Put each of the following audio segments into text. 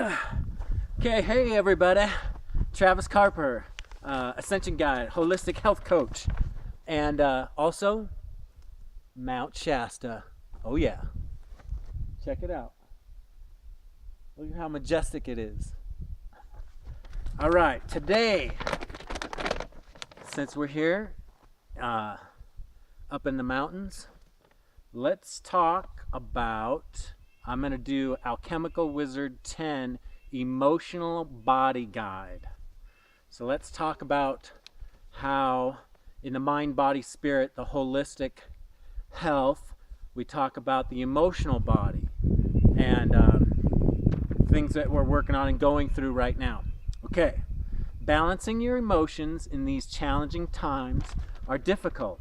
Okay, hey everybody. Travis Carper, Ascension guide, holistic health coach, and also Mount Shasta. Oh yeah, check it out. Look at how majestic it is. All right, today, since we're here up in the mountains, let's talk about, I'm going to do Alchemical Wizard 10 Emotional Body Guide. So let's talk about how in the mind, body, spirit, the holistic health, we talk about the emotional body and things that we're working on and going through right now. Okay, balancing your emotions in these challenging times are difficult.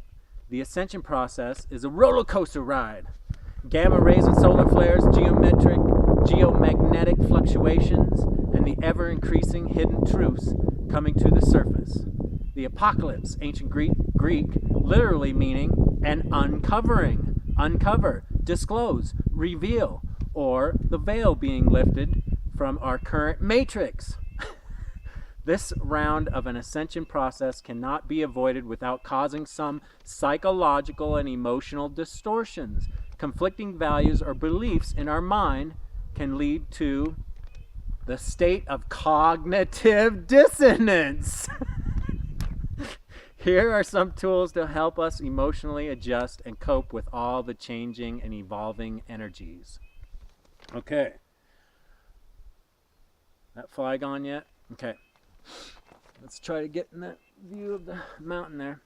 The Ascension process is a roller coaster ride. Gamma rays and solar flares, geomagnetic fluctuations, and the ever-increasing hidden truths coming to the surface. The apocalypse, ancient Greek, literally meaning an uncovering, uncover, disclose, reveal, or the veil being lifted from our current matrix. This round of an ascension process cannot be avoided without causing some psychological and emotional distortions. Conflicting values or beliefs in our mind can lead to the state of cognitive dissonance. Here are some tools to help us emotionally adjust and cope with all the changing and evolving energies. Okay. That fly gone yet? Okay. Let's try to get in that view of the mountain there.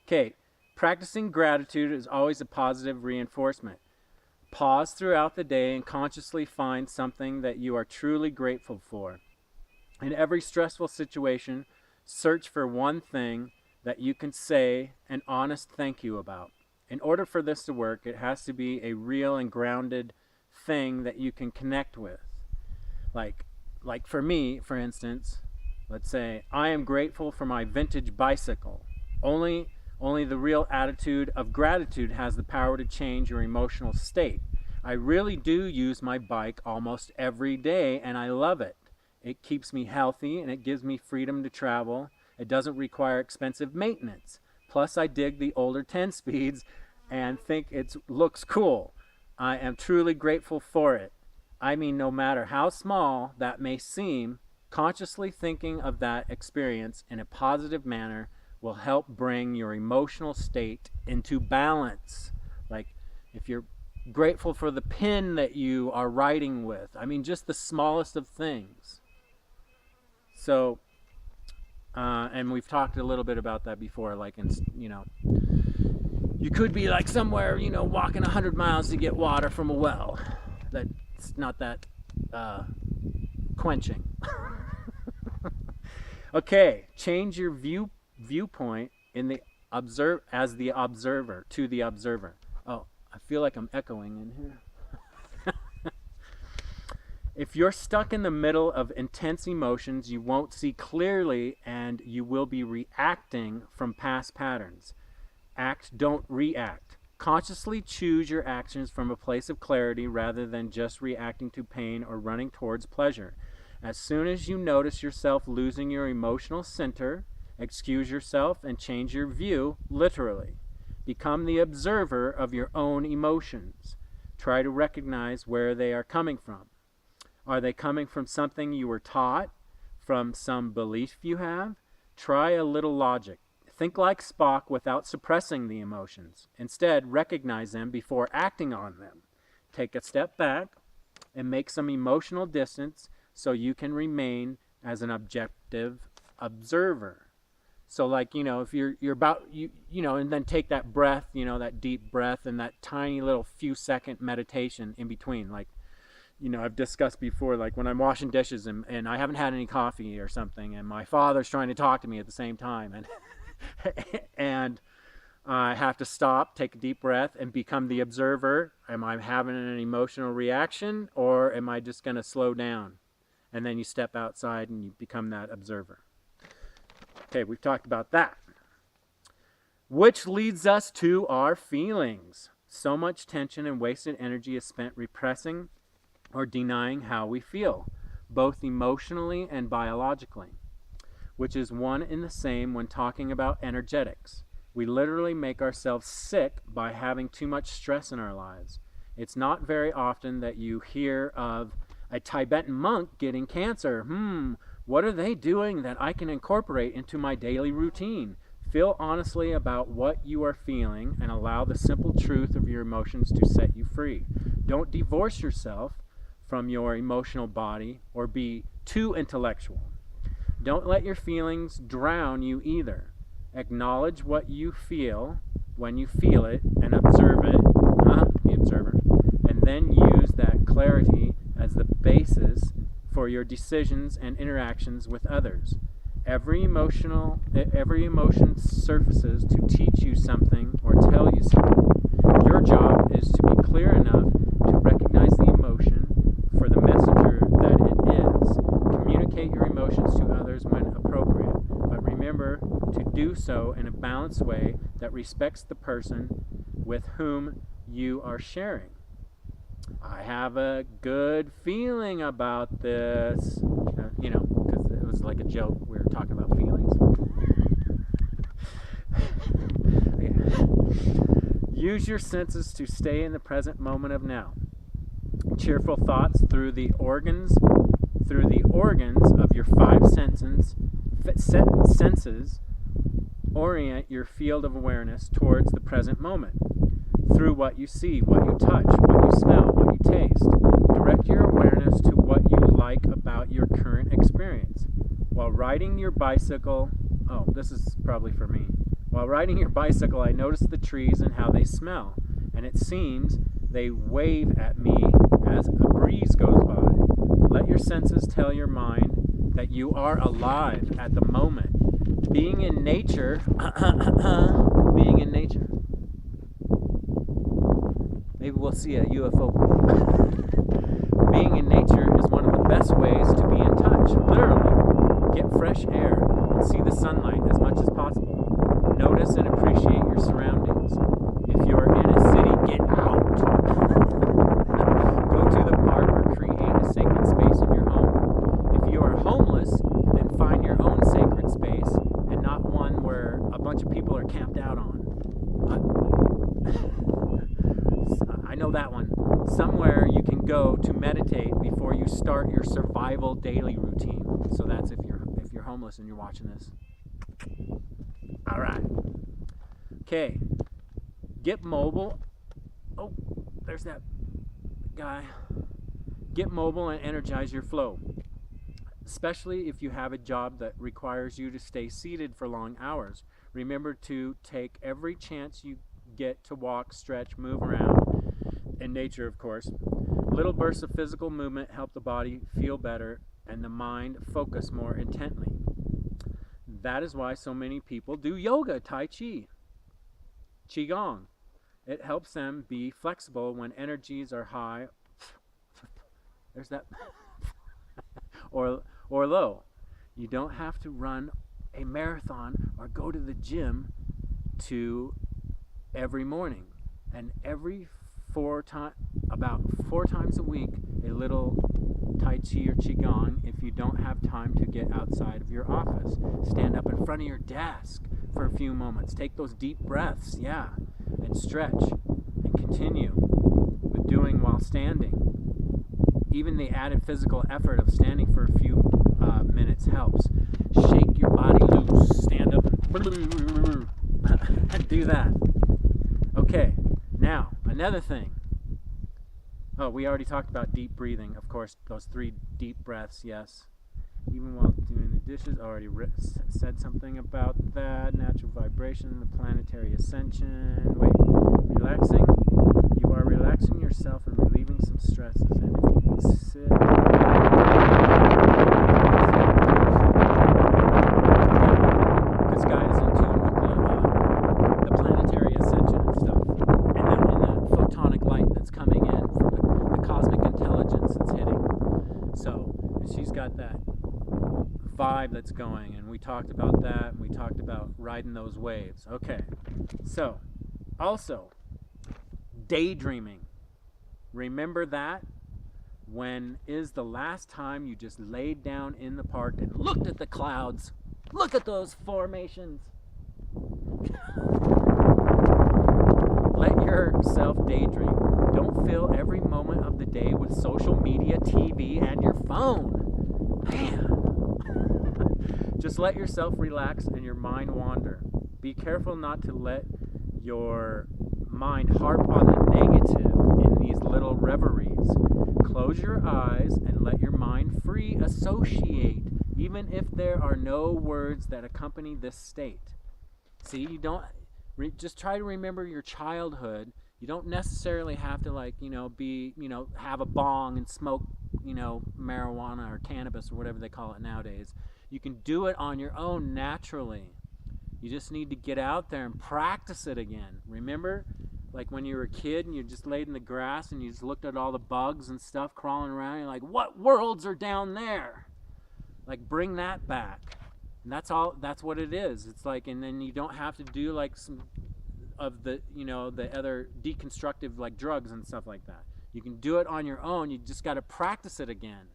Okay. Practicing gratitude is always a positive reinforcement. Pause throughout the day and consciously find something that you are truly grateful for. In every stressful situation, search for one thing that you can say an honest thank you about. In order for this to work, it has to be a real and grounded thing that you can connect with. Like for me, for instance, let's say, I am grateful for my vintage bicycle. Only the real attitude of gratitude has the power to change your emotional state. I really do use my bike almost every day, and I love it. It keeps me healthy, and it gives me freedom to travel. It doesn't require expensive maintenance. Plus, I dig the older 10 speeds and think it looks cool. I am truly grateful for it. I mean, no matter how small that may seem, consciously thinking of that experience in a positive manner will help bring your emotional state into balance. Like if you're grateful for the pen that you are writing with, I mean, just the smallest of things. So, and we've talked a little bit about that before, like, you could be like somewhere, walking 100 miles to get water from a well. That's not that quenching. Okay, change your viewpoint in the observer to the observer. Oh, I feel like I'm echoing in here. If you're stuck in the middle of intense emotions, you won't see clearly and you will be reacting from past patterns. Act, don't react. Consciously choose your actions from a place of clarity rather than just reacting to pain or running towards pleasure. As soon as you notice yourself losing your emotional center, excuse yourself and change your view, literally. Become the observer of your own emotions. Try to recognize where they are coming from. Are they coming from something you were taught? From some belief you have? Try a little logic. Think like Spock without suppressing the emotions. Instead, recognize them before acting on them. Take a step back and make some emotional distance so you can remain as an objective observer. So like, if you're about, and then take that breath, that deep breath and that tiny little few second meditation in between. Like, I've discussed before, like when I'm washing dishes and I haven't had any coffee or something and my father's trying to talk to me at the same time and I have to stop, take a deep breath and become the observer. Am I having an emotional reaction or am I just going to slow down? And then you step outside and you become that observer. Okay, we've talked about that. Which leads us to our feelings. So much tension and wasted energy is spent repressing or denying how we feel. both emotionally and biologically, which is one and the same when talking about energetics. We literally make ourselves sick by having too much stress in our lives. It's not very often that you hear of a Tibetan monk getting cancer. What are they doing that I can incorporate into my daily routine? Feel honestly about what you are feeling and allow the simple truth of your emotions to set you free. Don't divorce yourself from your emotional body or be too intellectual. Don't let your feelings drown you either. Acknowledge what you feel when you feel it and observe it, the observer, and then use that clarity as the basis for your decisions and interactions with others. Every emotion surfaces to teach you something or tell you something. Your job is to be clear enough to recognize the emotion for the messenger that it is. Communicate your emotions to others when appropriate, but remember to do so in a balanced way that respects the person with whom you are sharing. I have a good feeling about this, because it was like a joke. We were talking about feelings. Use your senses to stay in the present moment of now. Cheerful thoughts through the organs of your five senses orient your field of awareness towards the present moment. Through what you see, what you touch, what you smell, what you taste. Direct your awareness to what you like about your current experience. While riding your bicycle, this is probably for me. While riding your bicycle, I noticed the trees and how they smell, and it seems they wave at me as a breeze goes by. Let your senses tell your mind that you are alive at the moment. Being in nature, maybe we'll see a UFO. Being in nature is one of the best ways to be in touch. Literally, get fresh air and see the sunlight as much as possible. Notice and appreciate your surroundings. If you're in a city, get out. Go to the park or create a sacred space in your home. If you are homeless, then find your own sacred space and not one where a bunch of people are camped out on. I know that one. Somewhere you can go to meditate before you start your survival daily routine. So that's if you're homeless and you're watching this. All right. Okay. Get mobile. Oh, there's that guy. Get mobile and energize your flow. Especially if you have a job that requires you to stay seated for long hours. Remember to take every chance you get to walk, stretch, move around. In nature, of course. Little bursts of physical movement help the body feel better and the mind focus more intently. That is why so many people do yoga, Tai Chi, Qigong. It helps them be flexible when energies are high. There's that. or low. You don't have to run a marathon or go to the gym every morning. And about four times a week, a little Tai Chi or Qigong if you don't have time to get outside of your office. Stand up in front of your desk for a few moments. Take those deep breaths, and stretch. And continue with doing while standing. Even the added physical effort of standing for a few minutes helps. Shake your body loose. Stand up and do that. Okay, now, another thing. Oh, we already talked about deep breathing. Of course, those 3 deep breaths, yes. Even while doing the dishes, already said something about that. Natural vibration, the planetary ascension. Wait, relaxing. You are relaxing yourself and relieving some stresses. And if you can sit... This guy is in tune with the planetary ascension and stuff. And the photonic light that's coming in from the cosmic intelligence that's hitting. So, she's got that vibe that's going, and we talked about that, and we talked about riding those waves. Okay, so, also, daydreaming. Remember that? When is the last time you just laid down in the park and looked at the clouds? Look at those formations. Let yourself daydream. Don't fill every moment of the day with social media, TV, and your phone. Man. Just let yourself relax and your mind wander. Be careful not to let your mind harp on the negative in these little reveries. Close your eyes and let your mind free associate, even if there are no words that accompany this state. See, you don't just try to remember your childhood. You don't necessarily have to have a bong and smoke, marijuana or cannabis or whatever they call it nowadays. You can do it on your own naturally. You just need to get out there and practice it again. Remember, like when you were a kid and you just laid in the grass and you just looked at all the bugs and stuff crawling around. You're like, what worlds are down there? Like, bring that back. And that's what it is. It's like, and then you don't have to do like some of the, the other deconstructive like drugs and stuff like that. You can do it on your own. You just got to practice it again.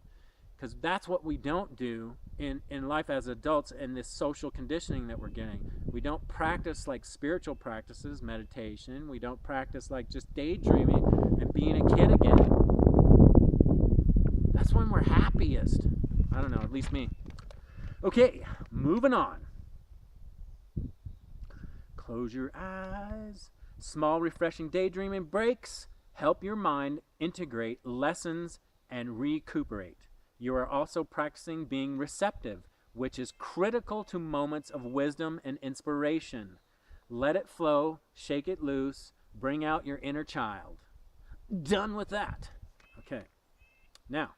Because that's what we don't do in life as adults and this social conditioning that we're getting. We don't practice like spiritual practices, meditation. We don't practice like just daydreaming and being a kid again. That's when we're happiest. I don't know, at least me. Okay, moving on. Close your eyes. Small, refreshing daydreaming breaks help your mind integrate lessons and recuperate. You are also practicing being receptive, which is critical to moments of wisdom and inspiration. Let it flow, shake it loose, bring out your inner child. Done with that. Okay. Now,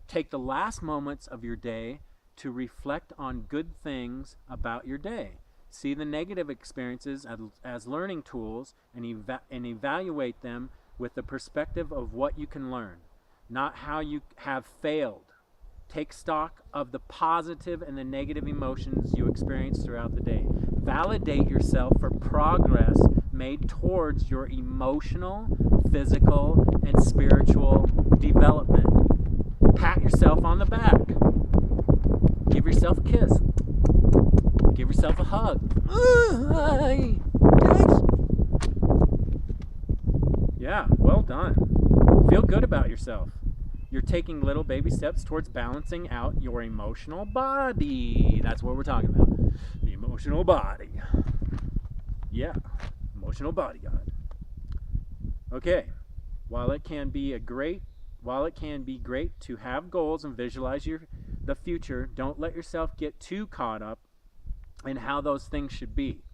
take the last moments of your day to reflect on good things about your day. See the negative experiences as learning tools and evaluate them with the perspective of what you can learn, not how you have failed. Take stock of the positive and the negative emotions you experience throughout the day. Validate yourself for progress made towards your emotional, physical, and spiritual development. Pat yourself on the back. Give yourself a kiss. Give yourself a hug. Yeah, well done. Feel good about yourself. You're taking little baby steps towards balancing out your emotional body. That's what we're talking about. The emotional body. Yeah, emotional body god. Okay, while it can be great to have goals and visualize the future, don't let yourself get too caught up in how those things should be.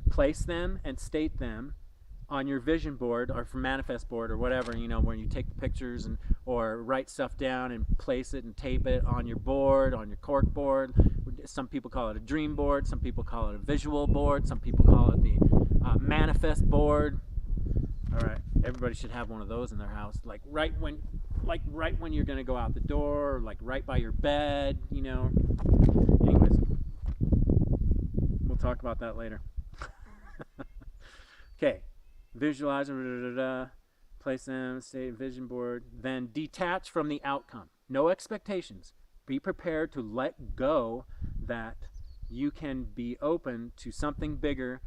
Place them and state them on your vision board or for manifest board or whatever, when you take the pictures or write stuff down and place it and tape it on your board, on your cork board. Some people call it a dream board, some people call it a visual board, some people call it the manifest board. All right, everybody should have one of those in their house, like right when you're going to go out the door, or like right by your bed, Anyways, we'll talk about that later. Okay. Visualize, place them, say vision board, then detach from the outcome. No expectations. Be prepared to let go that you can be open to something bigger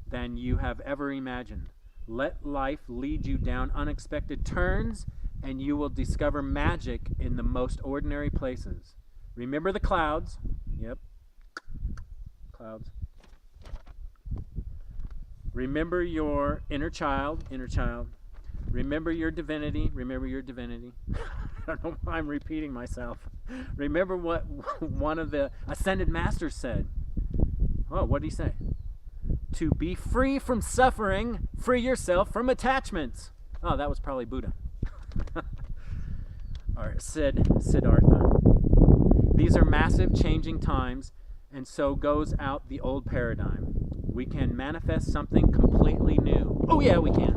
than you have ever imagined. Let life lead you down unexpected turns, and you will discover magic in the most ordinary places. Remember the clouds. Yep. Clouds. Remember your inner child. Remember your divinity. I don't know why I'm repeating myself. Remember what one of the ascended masters said. Oh, what did he say? To be free from suffering, free yourself from attachments. Oh, that was probably Buddha. All right, Siddhartha. These are massive changing times, and so goes out the old paradigm. We can manifest something completely new. Oh yeah, we can.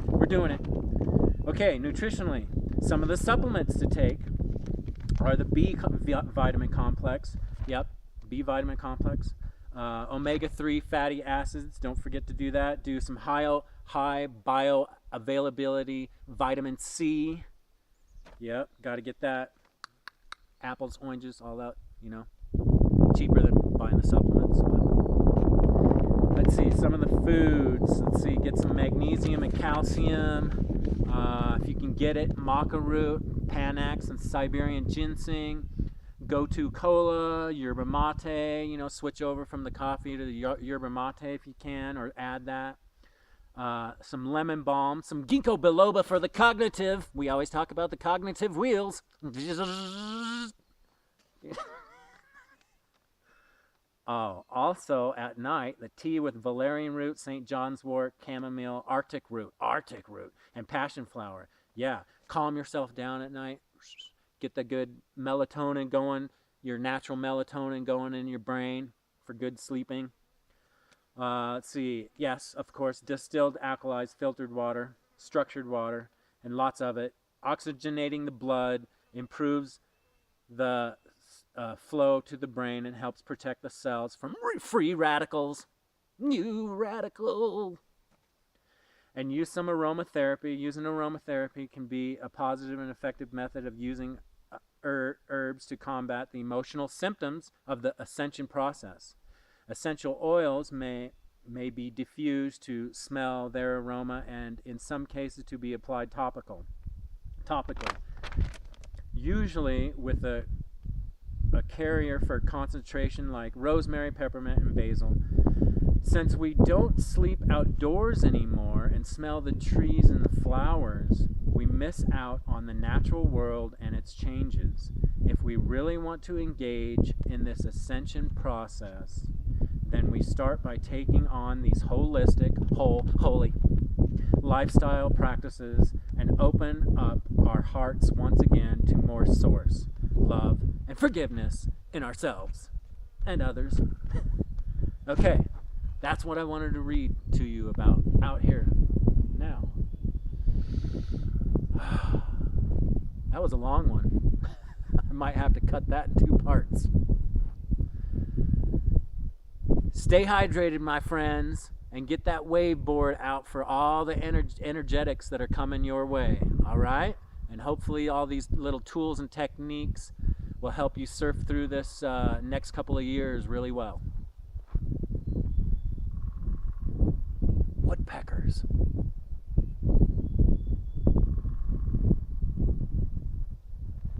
We're doing it. Okay, nutritionally, some of the supplements to take are the B vitamin complex. Yep, B vitamin complex. Omega-3 fatty acids. Don't forget to do that. Do some high bio availability, vitamin C. Yep, got to get that. Apples, oranges, all that, you know, cheaper than buying the supplements. But let's see, some of the foods. Let's see, get some magnesium and calcium. If you can get it, maca root, Panax, and Siberian ginseng. Go-to cola, yerba mate, you know, switch over from the coffee to the yerba mate if you can, or add that. Some lemon balm, some ginkgo biloba for the cognitive. We always talk about the cognitive wheels. Oh, also at night, the tea with valerian root, St. John's wort, chamomile, arctic root, and passion flower. Yeah, calm yourself down at night. Get the good melatonin going, your natural melatonin going in your brain for good sleeping. Let's see. Yes, of course, distilled, alkalized, filtered water, structured water, and lots of it. Oxygenating the blood improves the flow to the brain and helps protect the cells from free radicals. New radical. And use some aromatherapy. Using aromatherapy can be a positive and effective method of using herbs to combat the emotional symptoms of the ascension process. Essential oils may be diffused to smell their aroma, and in some cases to be applied topically. Usually with a carrier for concentration like rosemary, peppermint, and basil. Since we don't sleep outdoors anymore and smell the trees and the flowers, we miss out on the natural world and its changes. If we really want to engage in this ascension process, then we start by taking on these holistic, holy lifestyle practices and open up our hearts once again to more source, love, and forgiveness in ourselves and others. Okay, that's what I wanted to read to you about out here now. That was a long one. I might have to cut that in 2 parts. Stay hydrated, my friends, and get that wave board out for all the energetics that are coming your way, all right? And hopefully all these little tools and techniques will help you surf through this next couple of years really well. Woodpeckers.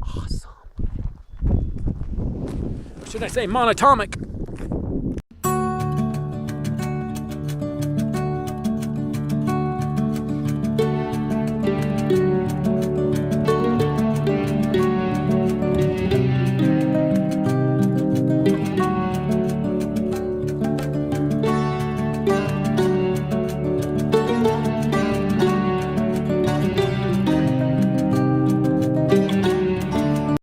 Awesome. Or should I say monatomic?